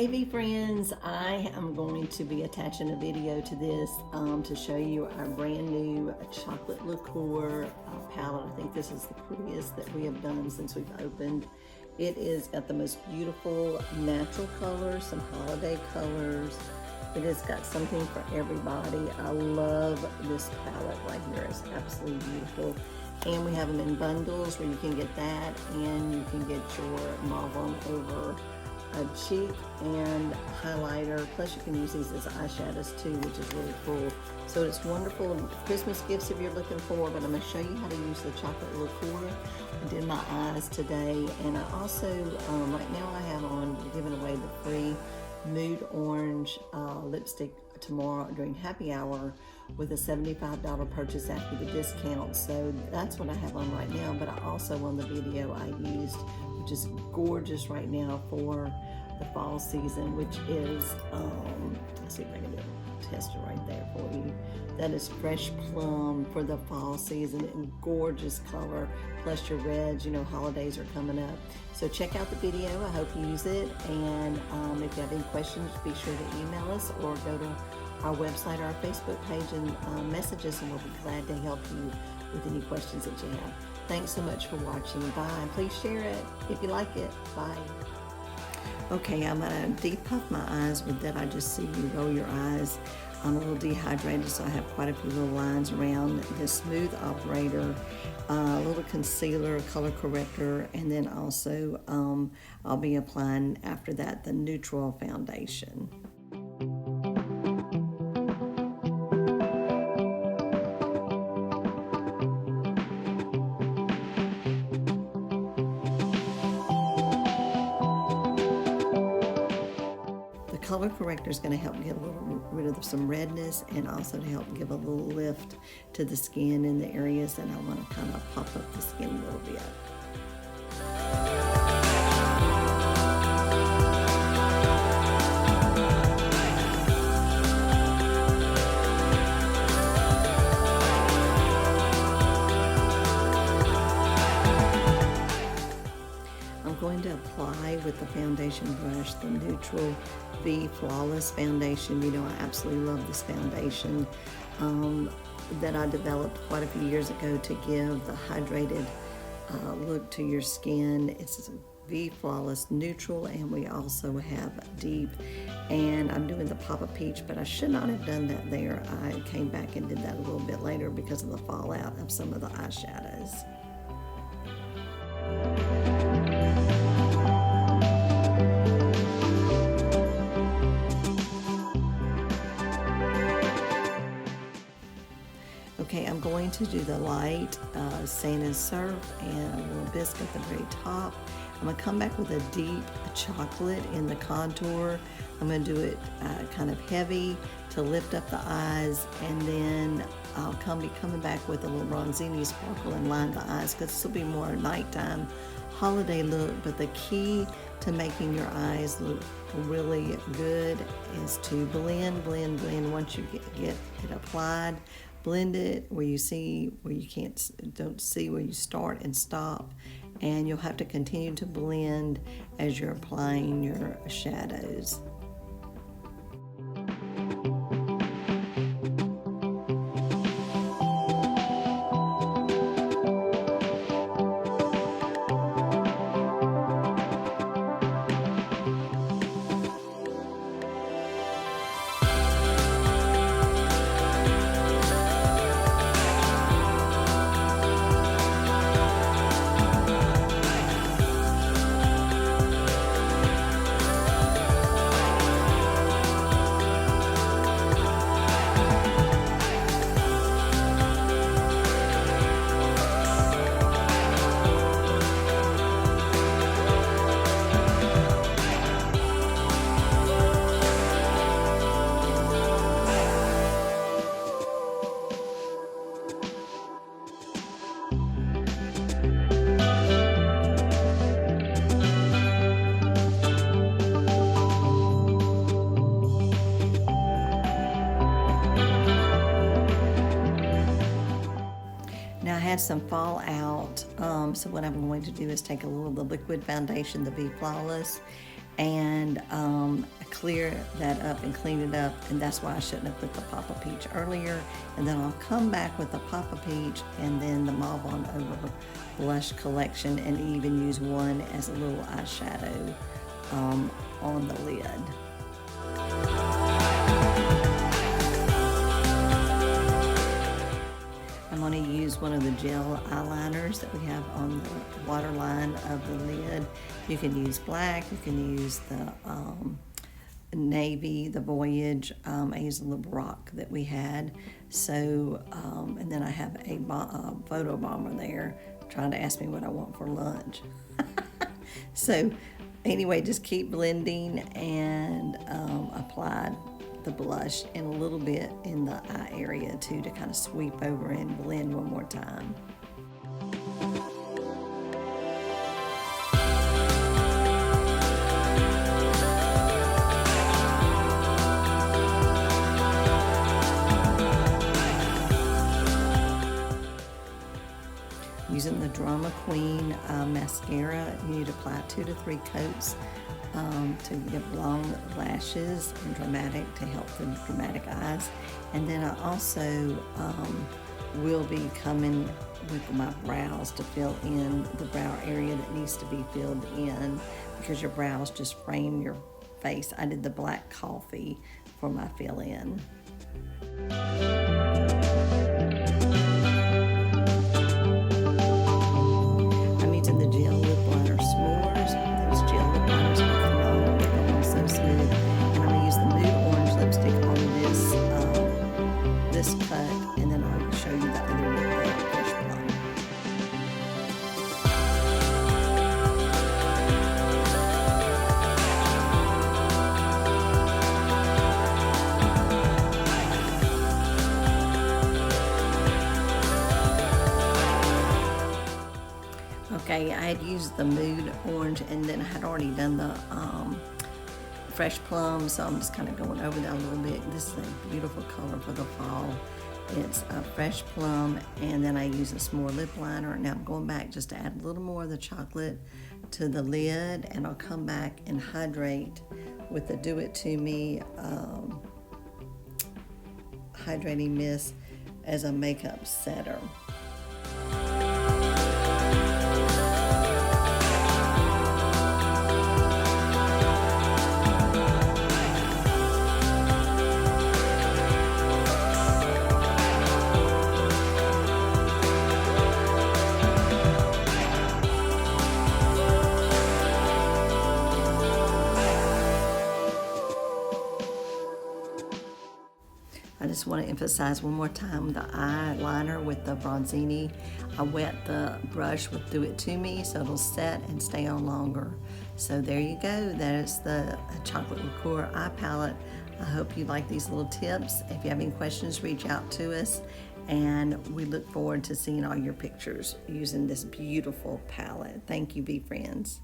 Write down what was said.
Hey V friends, I am going to be attaching a video to this to show you our brand new chocolate liqueur palette. I think this is the prettiest that we have done since we've opened. It is got the most beautiful natural colors, some holiday colors. It has got something for everybody. I love this palette right here. It's absolutely beautiful. And we have them in bundles where you can get that and you can get your mauve on over a cheek and highlighter. Plus you can use these as eyeshadows too, which is really cool. So it's wonderful Christmas gifts if you're looking for, but I'm going to show you how to use the chocolate liqueur. I did my eyes today, and I also, right now I have on, giving away the free Mood Orange lipstick tomorrow during happy hour with a $75 purchase after the discount. So that's what I have on right now, but I also on the video I used, which is gorgeous right now for the fall season, which is, let's see if I can do a tester right there for you. That is Fresh Plum for the fall season, and gorgeous color, plus your reds, you know, holidays are coming up. So check out the video, I hope you use it, and if you have any questions, be sure to email us or go to our website or our Facebook page and message us, and we'll be glad to help you with any questions that you have. Thanks so much for watching. Bye. Please share it if you like it. Bye. Okay, I'm going to depuff my eyes with that. I just see you roll your eyes. I'm a little dehydrated, so I have quite a few little lines around this Smooth Operator, a little concealer, color corrector, and then also I'll be applying after that the neutral foundation. Color corrector is going to help get a little rid of some redness, and also to help give a little lift to the skin in the areas that I want to kind of pop up the skin a little bit. I'm going to apply with the foundation brush the neutral V Flawless foundation. You know, I absolutely love this foundation that I developed quite a few years ago to give the hydrated look to your skin. It's V Flawless Neutral, and we also have Deep, and I'm doing the Papa Peach, but I should not have done that there. I came back and did that a little bit later because of the fallout of some of the eyeshadows. Okay, I'm going to do the light Santa Surf and a little biscuit at the very top. I'm going to come back with a deep chocolate in the contour. I'm going to do it kind of heavy to lift up the eyes, and then I'll be coming back with a little Bronzini sparkle and line the eyes, because this will be more a nighttime holiday look. But the key to making your eyes look really good is to blend, blend, blend. Once you get it applied, blend it where you see where you don't see where you start and stop, and you'll have to continue to blend as you're applying your shadows. had some fallout, so what I'm going to do is take a little of the liquid foundation, the V Flawless, and clear that up and clean it up, and that's why I shouldn't have put the Papa Peach earlier. And then I'll come back with the Papa Peach and then the Mauve on Over blush collection, and even use one as a little eyeshadow on the lid. I'm going to use one of the gel eyeliners that we have on the waterline of the lid. You can use black, you can use the navy, the Voyage. I used a little rock that we had. So, and then I have a photo bomber there trying to ask me what I want for lunch. So anyway, just keep blending and apply the blush and a little bit in the eye area too, to kind of sweep over and blend one more time. Using the Drama Queen mascara, you need to apply 2 to 3 coats to get long lashes and dramatic, to help the dramatic eyes. And then I also will be coming with my brows to fill in the brow area that needs to be filled in, because your brows just frame your face. I did the black coffee for my fill-in. Okay, I had used the Mood Orange, and then I had already done the Fresh Plum, so I'm just kind of going over that a little bit. This is a beautiful color for the fall. It's a Fresh Plum, and then I use a s'more lip liner. Now I'm going back just to add a little more of the chocolate to the lid, and I'll come back and hydrate with the Do It To Me hydrating mist as a makeup setter. I just want to emphasize one more time the eyeliner with the Bronzini. I wet the brush with Do It To Me so it'll set and stay on longer. So there you go. That is the Chocolate Liqueur eye palette. I hope you like these little tips. If you have any questions, reach out to us, and we look forward to seeing all your pictures using this beautiful palette. Thank you, Be Friends.